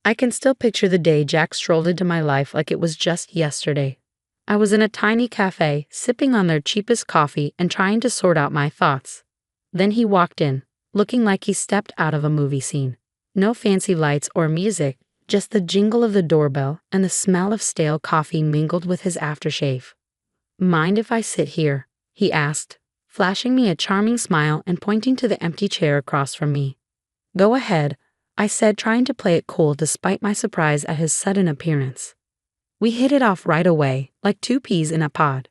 I can still picture the day Jack strolled into my life like it was just yesterday. I was in a tiny cafe, sipping on their cheapest coffee and trying to sort out my thoughts. Then he walked in, looking like he stepped out of a movie scene. No fancy lights or music, just the jingle of the doorbell and the smell of stale coffee mingled with his aftershave. "Mind if I sit here?" he asked, flashing me a charming smile and pointing to the empty chair across from me. "Go ahead," I said, trying to play it cool despite my surprise at his sudden appearance. We hit it off right away, like two peas in a pod.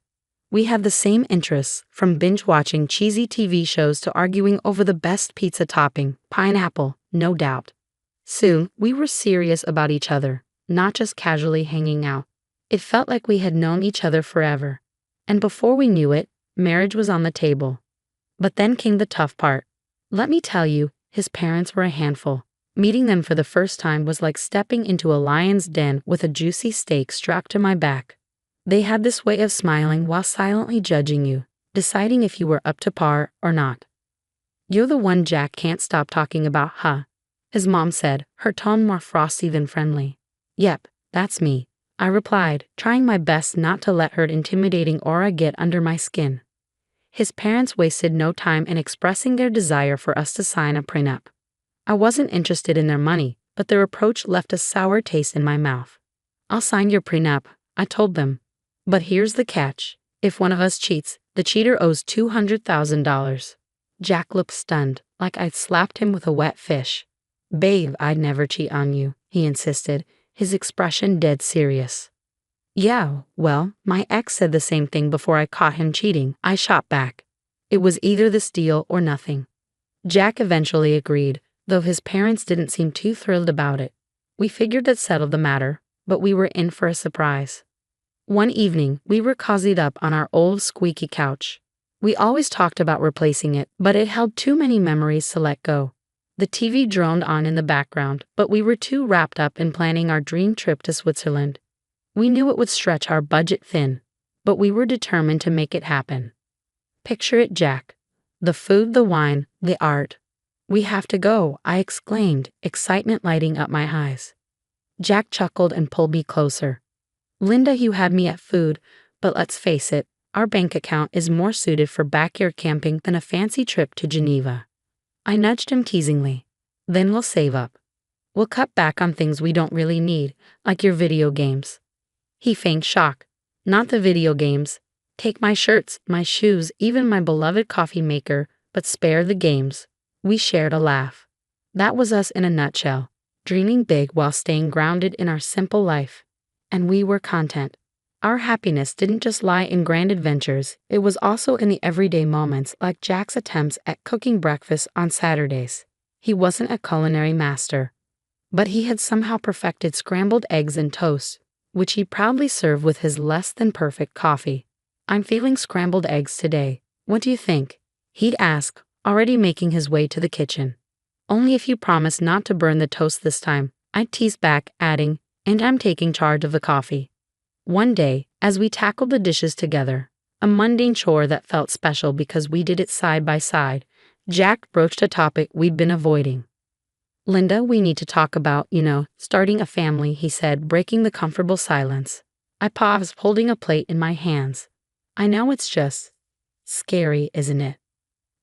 We had the same interests, from binge-watching cheesy TV shows to arguing over the best pizza topping, pineapple, no doubt. Soon, we were serious about each other, not just casually hanging out. It felt like we had known each other forever. And before we knew it, marriage was on the table. But then came the tough part. Let me tell you, his parents were a handful. Meeting them for the first time was like stepping into a lion's den with a juicy steak strapped to my back. They had this way of smiling while silently judging you, deciding if you were up to par or not. "You're the one Jack can't stop talking about, huh?" his mom said, her tone more frosty than friendly. "Yep, that's me," I replied, trying my best not to let her intimidating aura get under my skin. His parents wasted no time in expressing their desire for us to sign a prenup. I wasn't interested in their money, but their approach left a sour taste in my mouth. "I'll sign your prenup," I told them. "But here's the catch. If one of us cheats, the cheater owes $200,000. Jack looked stunned, like I'd slapped him with a wet fish. "Babe, I'd never cheat on you," he insisted, his expression dead serious. "Yeah, well, my ex said the same thing before I caught him cheating," I shot back. It was either this deal or nothing. Jack eventually agreed, though his parents didn't seem too thrilled about it. We figured that settled the matter, but we were in for a surprise. One evening, we were cozied up on our old squeaky couch. We always talked about replacing it, but it held too many memories to let go. The TV droned on in the background, but we were too wrapped up in planning our dream trip to Switzerland. We knew it would stretch our budget thin, but we were determined to make it happen. Picture it, Jack. The food, the wine, the art. "We have to go," I exclaimed, excitement lighting up my eyes. Jack chuckled and pulled me closer. "Linda, you had me at food, but let's face it, our bank account is more suited for backyard camping than a fancy trip to Geneva." I nudged him teasingly. "Then we'll save up. We'll cut back on things we don't really need, like your video games." He feigned shock. "Not the video games. Take my shirts, my shoes, even my beloved coffee maker, but spare the games." We shared a laugh. That was us in a nutshell, dreaming big while staying grounded in our simple life. And we were content. Our happiness didn't just lie in grand adventures, it was also in the everyday moments, like Jack's attempts at cooking breakfast on Saturdays. He wasn't a culinary master, but he had somehow perfected scrambled eggs and toast, which he proudly served with his less-than-perfect coffee. "I'm feeling scrambled eggs today. What do you think?" he'd ask, already making his way to the kitchen. "Only if you promise not to burn the toast this time," I'd tease back, adding, "and I'm taking charge of the coffee." One day, as we tackled the dishes together, a mundane chore that felt special because we did it side by side, Jack broached a topic we'd been avoiding. "Linda, we need to talk about, starting a family," he said, breaking the comfortable silence. I paused, holding a plate in my hands. "I know it's just scary, isn't it?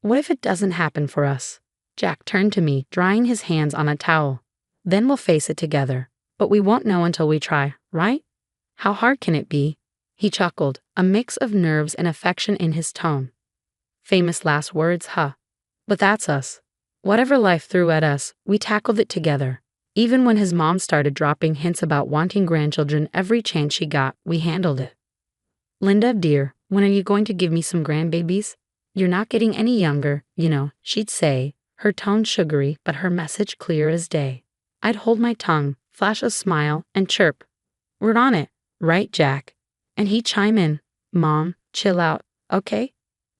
What if it doesn't happen for us?" Jack turned to me, drying his hands on a towel. "Then we'll face it together. But we won't know until we try, right? How hard can it be?" He chuckled, a mix of nerves and affection in his tone. Famous last words, huh? But that's us. Whatever life threw at us, we tackled it together. Even when his mom started dropping hints about wanting grandchildren every chance she got, we handled it. "Linda, dear, when are you going to give me some grandbabies? You're not getting any younger, she'd say, her tone sugary but her message clear as day. I'd hold my tongue, flash a smile, and chirp, "We're on it, right, Jack?" And he'd chime in, "Mom, chill out, okay?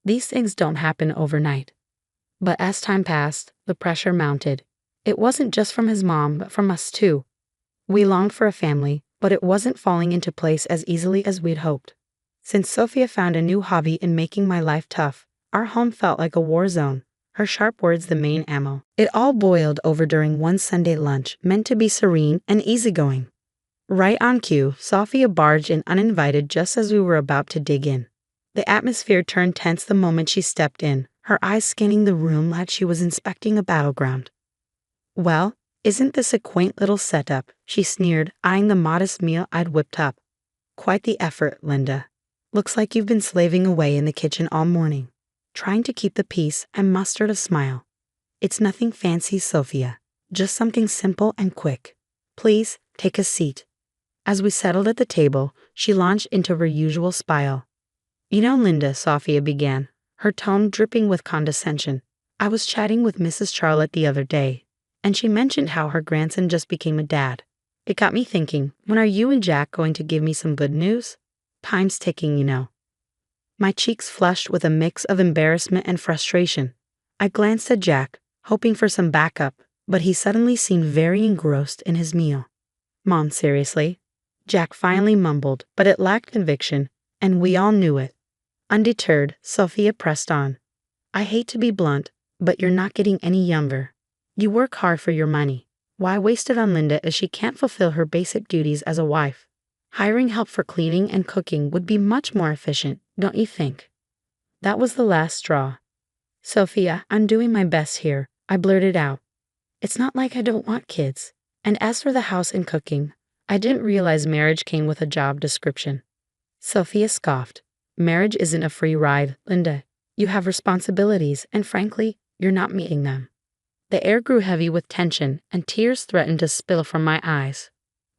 These things don't happen overnight." But as time passed, the pressure mounted. It wasn't just from his mom, but from us too. We longed for a family, but it wasn't falling into place as easily as we'd hoped. Since Sophia found a new hobby in making my life tough, our home felt like a war zone. her sharp words the main ammo. It all boiled over during one Sunday lunch meant to be serene and easygoing. Right on cue, Sophia barged in uninvited just as we were about to dig in. The atmosphere turned tense the moment she stepped in, her eyes scanning the room like she was inspecting a battleground. "Well, isn't this a quaint little setup?" she sneered, eyeing the modest meal I'd whipped up. "Quite the effort, Linda. Looks like you've been slaving away in the kitchen all morning, trying to keep the peace and mustered a smile. It's nothing fancy, Sophia. Just something simple and quick. Please, take a seat." As we settled at the table, she launched into her usual spiel. "You know, Linda," Sophia began, her tone dripping with condescension, "I was chatting with Mrs. Charlotte the other day, and she mentioned how her grandson just became a dad. It got me thinking, when are you and Jack going to give me some good news? Time's ticking, you know." My cheeks flushed with a mix of embarrassment and frustration. I glanced at Jack, hoping for some backup, but he suddenly seemed very engrossed in his meal. "Mom, seriously?" Jack finally mumbled, but it lacked conviction, and we all knew it. Undeterred, Sophia pressed on. "I hate to be blunt, but you're not getting any younger. You work hard for your money. Why waste it on Linda if she can't fulfill her basic duties as a wife? Hiring help for cleaning and cooking would be much more efficient, don't you think?" That was the last straw. "Sophia, I'm doing my best here," I blurted out. "It's not like I don't want kids. And as for the house and cooking, I didn't realize marriage came with a job description." Sophia scoffed. "Marriage isn't a free ride, Linda. You have responsibilities, and frankly, you're not meeting them." The air grew heavy with tension, and tears threatened to spill from my eyes.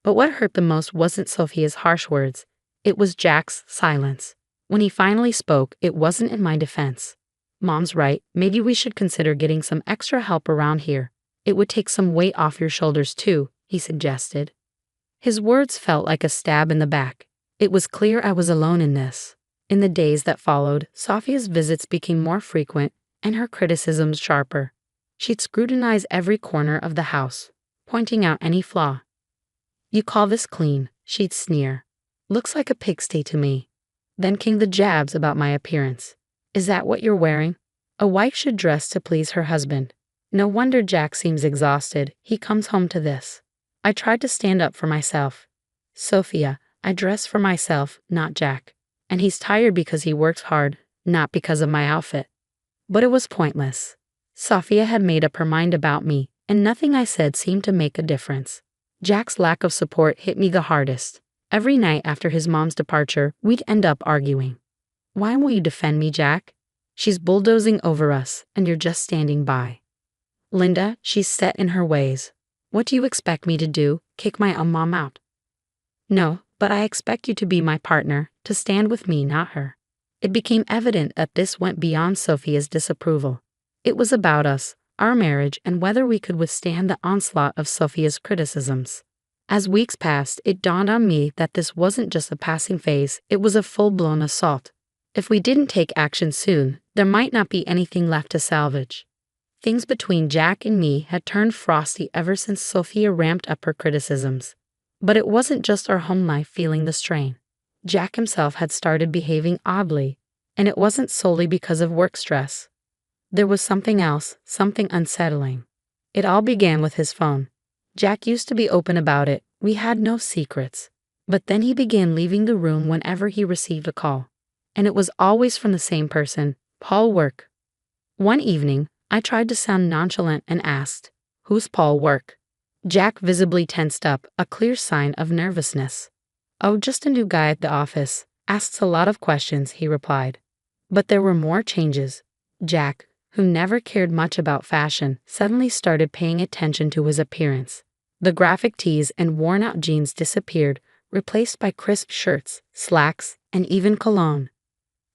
But what hurt the most wasn't Sophia's harsh words. It was Jack's silence. When he finally spoke, it wasn't in my defense. "Mom's right, maybe we should consider getting some extra help around here. It would take some weight off your shoulders too," he suggested. His words felt like a stab in the back. It was clear I was alone in this. In the days that followed, Sophia's visits became more frequent and her criticisms sharper. She'd scrutinize every corner of the house, pointing out any flaw. "You call this clean?" she'd sneer. "Looks like a pigsty to me." Then came the jabs about my appearance. "Is that what you're wearing? A wife should dress to please her husband. No wonder Jack seems exhausted. He comes home to this." I tried to stand up for myself. "Sophia, I dress for myself, not Jack. And he's tired because he works hard, not because of my outfit." But it was pointless. Sophia had made up her mind about me, and nothing I said seemed to make a difference. Jack's lack of support hit me the hardest. Every night after his mom's departure, we'd end up arguing. "Why won't you defend me, Jack? She's bulldozing over us, and you're just standing by." "Linda, she's set in her ways. What do you expect me to do? Kick my own mom out?" "No, but I expect you to be my partner, to stand with me, not her." It became evident that this went beyond Sophia's disapproval. It was about us, our marriage, and whether we could withstand the onslaught of Sophia's criticisms. As weeks passed, it dawned on me that this wasn't just a passing phase, it was a full-blown assault. If we didn't take action soon, there might not be anything left to salvage. Things between Jack and me had turned frosty ever since Sophia ramped up her criticisms. But it wasn't just our home life feeling the strain. Jack himself had started behaving oddly, and it wasn't solely because of work stress. There was something else, something unsettling. It all began with his phone. Jack used to be open about it, we had no secrets. But then he began leaving the room whenever he received a call. And it was always from the same person, Paul Work. One evening, I tried to sound nonchalant and asked, "Who's Paul Work?" Jack visibly tensed up, a clear sign of nervousness. "Oh, just a new guy at the office. Asks a lot of questions," he replied. But there were more changes. Jack, who never cared much about fashion, suddenly started paying attention to his appearance. The graphic tees and worn-out jeans disappeared, replaced by crisp shirts, slacks, and even cologne.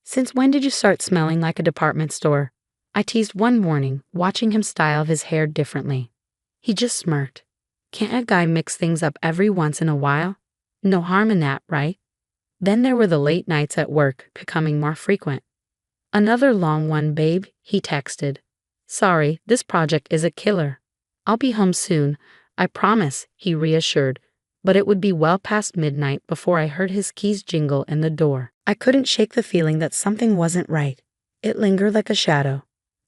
"Since when did you start smelling like a department store?" I teased one morning, watching him style his hair differently. He just smirked. "Can't a guy mix things up every once in a while? No harm in that, right?" Then there were the late nights at work, becoming more frequent. "Another long one, babe," he texted. "Sorry, this project is a killer. I'll be home soon, I promise," he reassured, but it would be well past midnight before I heard his keys jingle in the door. I couldn't shake the feeling that something wasn't right. It lingered like a shadow.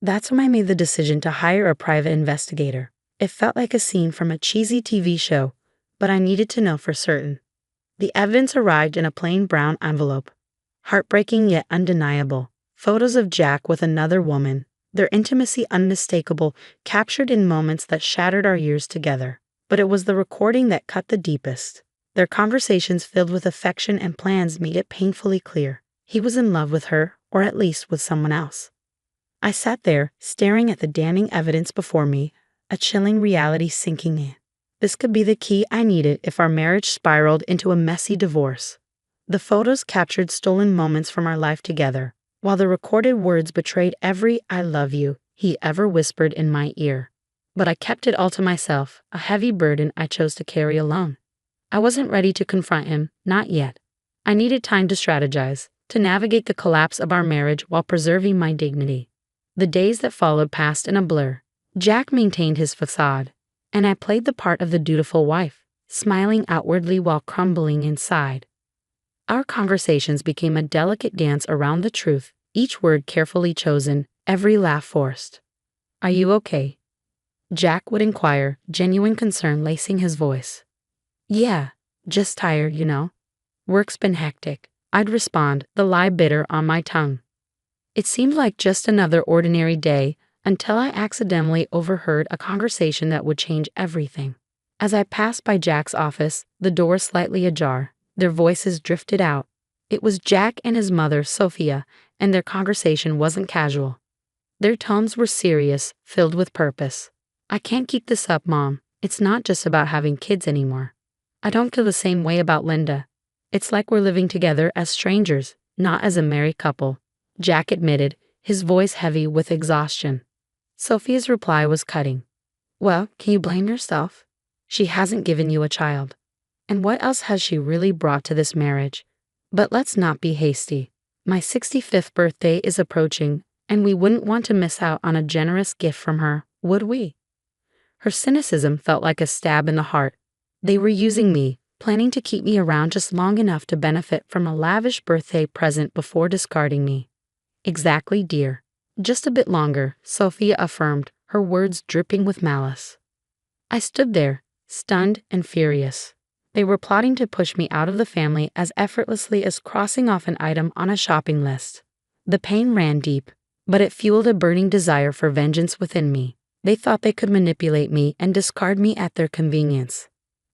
That's when I made the decision to hire a private investigator. It felt like a scene from a cheesy TV show, but I needed to know for certain. The evidence arrived in a plain brown envelope. Heartbreaking yet undeniable. Photos of Jack with another woman, their intimacy unmistakable, captured in moments that shattered our years together. But it was the recording that cut the deepest. Their conversations filled with affection and plans made it painfully clear. He was in love with her, or at least with someone else. I sat there, staring at the damning evidence before me, a chilling reality sinking in. This could be the key I needed if our marriage spiraled into a messy divorce. The photos captured stolen moments from our life together, while the recorded words betrayed every "I love you" he ever whispered in my ear. But I kept it all to myself, a heavy burden I chose to carry alone. I wasn't ready to confront him, not yet. I needed time to strategize, to navigate the collapse of our marriage while preserving my dignity. The days that followed passed in a blur. Jack maintained his facade, and I played the part of the dutiful wife, smiling outwardly while crumbling inside. Our conversations became a delicate dance around the truth, each word carefully chosen, every laugh forced. "Are you okay?" Jack would inquire, genuine concern lacing his voice. "Yeah, just tired, you know. Work's been hectic," I'd respond, the lie bitter on my tongue. It seemed like just another ordinary day until I accidentally overheard a conversation that would change everything. As I passed by Jack's office, the door slightly ajar, their voices drifted out. It was Jack and his mother, Sophia, and their conversation wasn't casual. Their tones were serious, filled with purpose. "I can't keep this up, Mom. It's not just about having kids anymore. I don't feel the same way about Linda. It's like we're living together as strangers, not as a married couple," Jack admitted, his voice heavy with exhaustion. Sophia's reply was cutting. "Well, can you blame yourself? She hasn't given you a child. And what else has she really brought to this marriage? But let's not be hasty. My 65th birthday is approaching, and we wouldn't want to miss out on a generous gift from her, would we?" Her cynicism felt like a stab in the heart. They were using me, planning to keep me around just long enough to benefit from a lavish birthday present before discarding me. "Exactly, dear. Just a bit longer," Sophia affirmed, her words dripping with malice. I stood there, stunned and furious. They were plotting to push me out of the family as effortlessly as crossing off an item on a shopping list. The pain ran deep, but it fueled a burning desire for vengeance within me. They thought they could manipulate me and discard me at their convenience.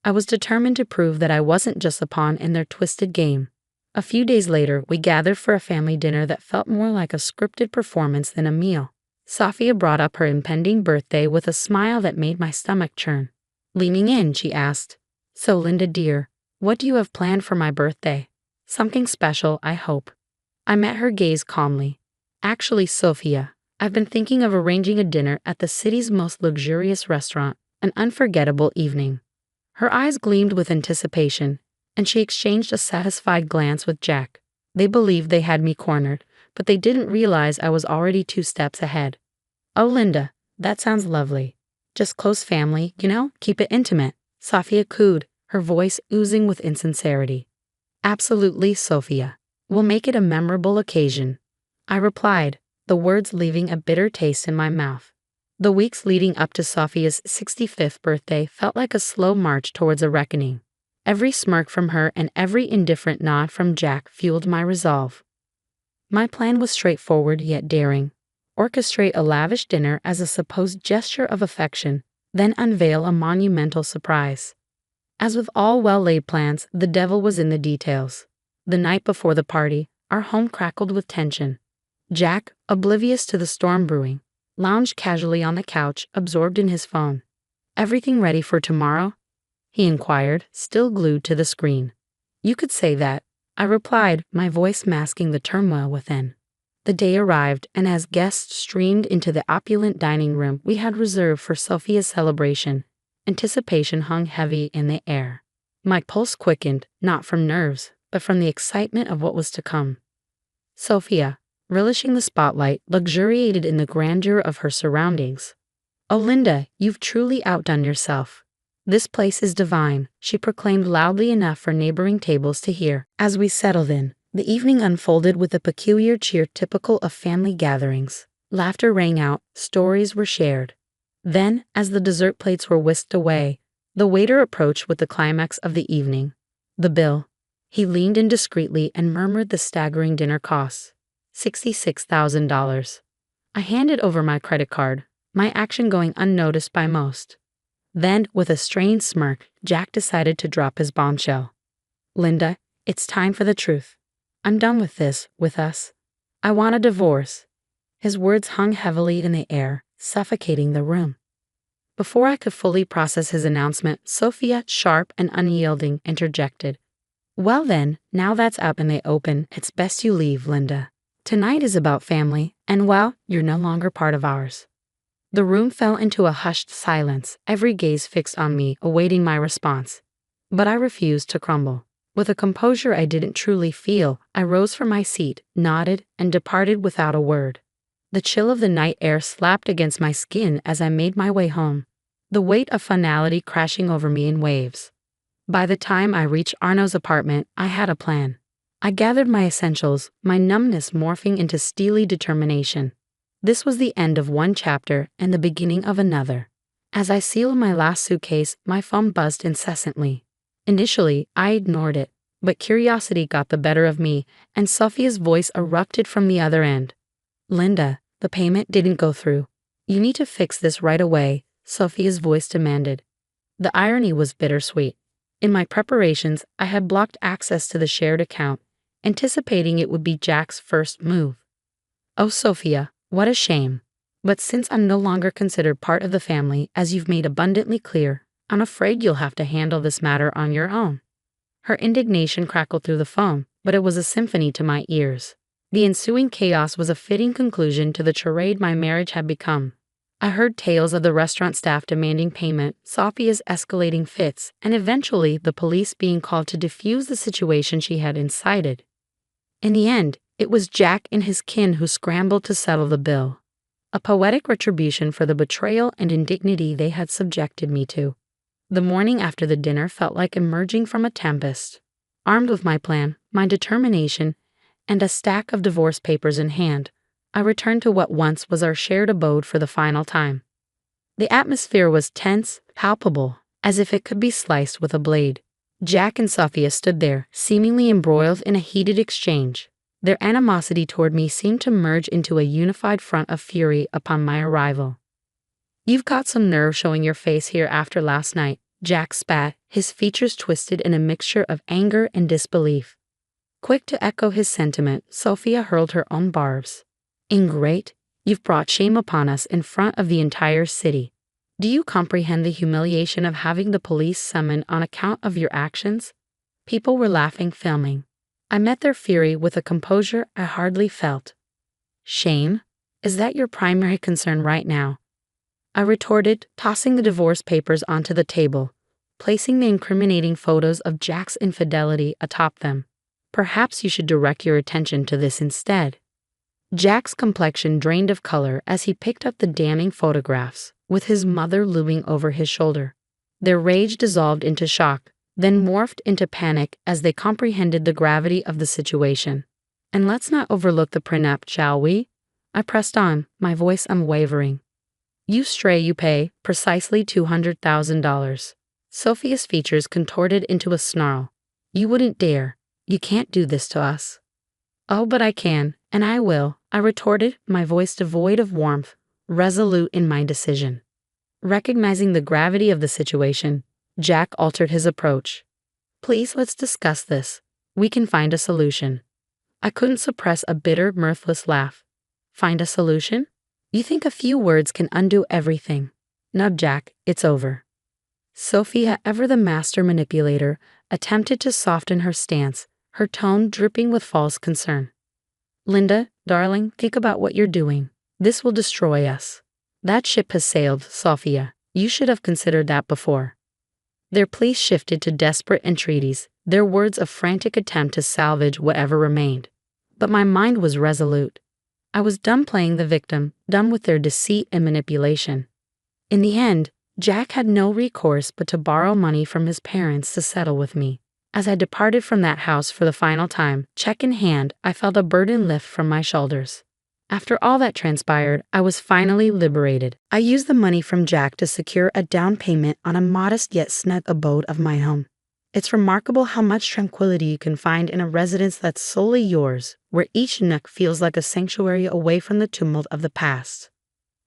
I was determined to prove that I wasn't just a pawn in their twisted game. A few days later, we gathered for a family dinner that felt more like a scripted performance than a meal. Sophia brought up her impending birthday with a smile that made my stomach churn. Leaning in, she asked, "So, Linda dear, what do you have planned for my birthday? Something special, I hope." I met her gaze calmly. "Actually, Sophia, I've been thinking of arranging a dinner at the city's most luxurious restaurant, an unforgettable evening." Her eyes gleamed with anticipation, and she exchanged a satisfied glance with Jack. They believed they had me cornered, but they didn't realize I was already 2 steps ahead. "Oh, Linda, that sounds lovely. Just close family, you know, keep it intimate," Sophia cooed, her voice oozing with insincerity. "Absolutely, Sophia. We'll make it a memorable occasion," I replied, the words leaving a bitter taste in my mouth. The weeks leading up to Sophia's 65th birthday felt like a slow march towards a reckoning. Every smirk from her and every indifferent nod from Jack fueled my resolve. My plan was straightforward yet daring. Orchestrate a lavish dinner as a supposed gesture of affection, then unveil a monumental surprise. As with all well-laid plans, the devil was in the details. The night before the party, our home crackled with tension. Jack, oblivious to the storm brewing, lounged casually on the couch, absorbed in his phone. "Everything ready for tomorrow?" he inquired, still glued to the screen. "You could say that," I replied, my voice masking the turmoil within. The day arrived, and as guests streamed into the opulent dining room we had reserved for Sophia's celebration, anticipation hung heavy in the air. My pulse quickened, not from nerves, but from the excitement of what was to come. Sophia, relishing the spotlight, luxuriated in the grandeur of her surroundings. "Oh, Linda, you've truly outdone yourself. This place is divine," she proclaimed loudly enough for neighboring tables to hear. As we settled in, the evening unfolded with the peculiar cheer typical of family gatherings. Laughter rang out, stories were shared. Then, as the dessert plates were whisked away, the waiter approached with the climax of the evening. The bill. He leaned in discreetly and murmured the staggering dinner costs. $66,000. I handed over my credit card, my action going unnoticed by most. Then, with a strained smirk, Jack decided to drop his bombshell. Linda, it's time for the truth. I'm done with this, with us. I want a divorce. His words hung heavily in the air, suffocating the room. Before I could fully process his announcement, Sophia, sharp and unyielding, interjected. Well then, now that's out in the open, it's best you leave, Linda. Tonight is about family, and well, you're no longer part of ours. The room fell into a hushed silence, every gaze fixed on me, awaiting my response. But I refused to crumble. With a composure I didn't truly feel, I rose from my seat, nodded, and departed without a word. The chill of the night air slapped against my skin as I made my way home, the weight of finality crashing over me in waves. By the time I reached Arno's apartment, I had a plan. I gathered my essentials, my numbness morphing into steely determination. This was the end of one chapter and the beginning of another. As I sealed my last suitcase, my phone buzzed incessantly. Initially, I ignored it, but curiosity got the better of me, and Sophia's voice erupted from the other end. Linda, the payment didn't go through. You need to fix this right away, Sophia's voice demanded. The irony was bittersweet. In my preparations, I had blocked access to the shared account, anticipating it would be Jack's first move. Oh, Sophia, what a shame. But since I'm no longer considered part of the family, as you've made abundantly clear, I'm afraid you'll have to handle this matter on your own. Her indignation crackled through the phone, but it was a symphony to my ears. The ensuing chaos was a fitting conclusion to the charade my marriage had become. I heard tales of the restaurant staff demanding payment, Sophia's escalating fits, and eventually the police being called to defuse the situation she had incited. In the end, it was Jack and his kin who scrambled to settle the bill. A poetic retribution for the betrayal and indignity they had subjected me to. The morning after the dinner felt like emerging from a tempest. Armed with my plan, my determination, and a stack of divorce papers in hand, I returned to what once was our shared abode for the final time. The atmosphere was tense, palpable, as if it could be sliced with a blade. Jack and Sophia stood there, seemingly embroiled in a heated exchange. Their animosity toward me seemed to merge into a unified front of fury upon my arrival. You've got some nerve showing your face here after last night, Jack spat, his features twisted in a mixture of anger and disbelief. Quick to echo his sentiment, Sophia hurled her own barbs. Ingrate, you've brought shame upon us in front of the entire city. Do you comprehend the humiliation of having the police summoned on account of your actions? People were laughing, filming. I met their fury with a composure I hardly felt. Shame? Is that your primary concern right now? I retorted, tossing the divorce papers onto the table, placing the incriminating photos of Jack's infidelity atop them. Perhaps you should direct your attention to this instead. Jack's complexion drained of color as he picked up the damning photographs, with his mother looming over his shoulder. Their rage dissolved into shock, then morphed into panic as they comprehended the gravity of the situation. And let's not overlook the prenup, shall we? I pressed on, my voice unwavering. You stray, you pay, precisely $200,000. Sophia's features contorted into a snarl. You wouldn't dare. You can't do this to us. Oh, but I can, and I will, I retorted, my voice devoid of warmth, resolute in my decision. Recognizing the gravity of the situation, Jack altered his approach. Please, let's discuss this. We can find a solution. I couldn't suppress a bitter, mirthless laugh. Find a solution? You think a few words can undo everything. No, Jack, it's over. Sophia, ever the master manipulator, attempted to soften her stance, her tone dripping with false concern. Linda, darling, think about what you're doing. This will destroy us. That ship has sailed, Sophia. You should have considered that before. Their pleas shifted to desperate entreaties, their words a frantic attempt to salvage whatever remained. But my mind was resolute. I was done playing the victim, done with their deceit and manipulation. In the end, Jack had no recourse but to borrow money from his parents to settle with me. As I departed from that house for the final time, check in hand, I felt a burden lift from my shoulders. After all that transpired, I was finally liberated. I used the money from Jack to secure a down payment on a modest yet snug abode of my own. It's remarkable how much tranquility you can find in a residence that's solely yours, where each nook feels like a sanctuary away from the tumult of the past.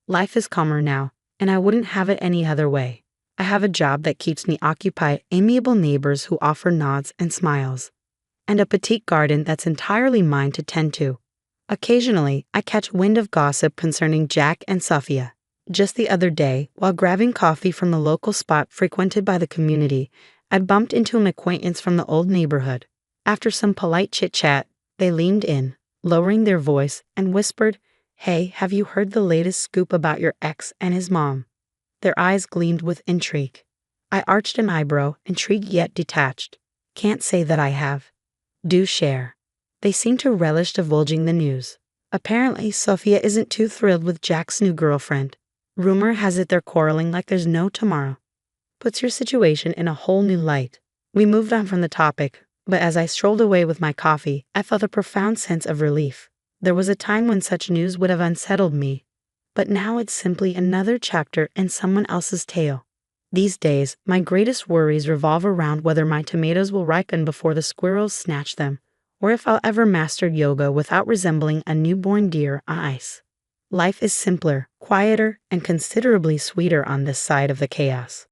Life is calmer now, and I wouldn't have it any other way. I have a job that keeps me occupied, amiable neighbors who offer nods and smiles, and a petite garden that's entirely mine to tend to. Occasionally, I catch wind of gossip concerning Jack and Sophia. Just the other day, while grabbing coffee from the local spot frequented by the community, I bumped into an acquaintance from the old neighborhood. After some polite chit-chat, they leaned in, lowering their voice, and whispered, "Hey, have you heard the latest scoop about your ex and his mom?" Their eyes gleamed with intrigue. I arched an eyebrow, intrigued yet detached. Can't say that I have. Do share. They seem to relish divulging the news. Apparently, Sophia isn't too thrilled with Jack's new girlfriend. Rumor has it they're quarreling like there's no tomorrow. Puts your situation in a whole new light. We moved on from the topic, but as I strolled away with my coffee, I felt a profound sense of relief. There was a time when such news would have unsettled me, but now it's simply another chapter in someone else's tale. These days, my greatest worries revolve around whether my tomatoes will ripen before the squirrels snatch them, or if I'll ever master yoga without resembling a newborn deer on ice. Life is simpler, quieter, and considerably sweeter on this side of the chaos.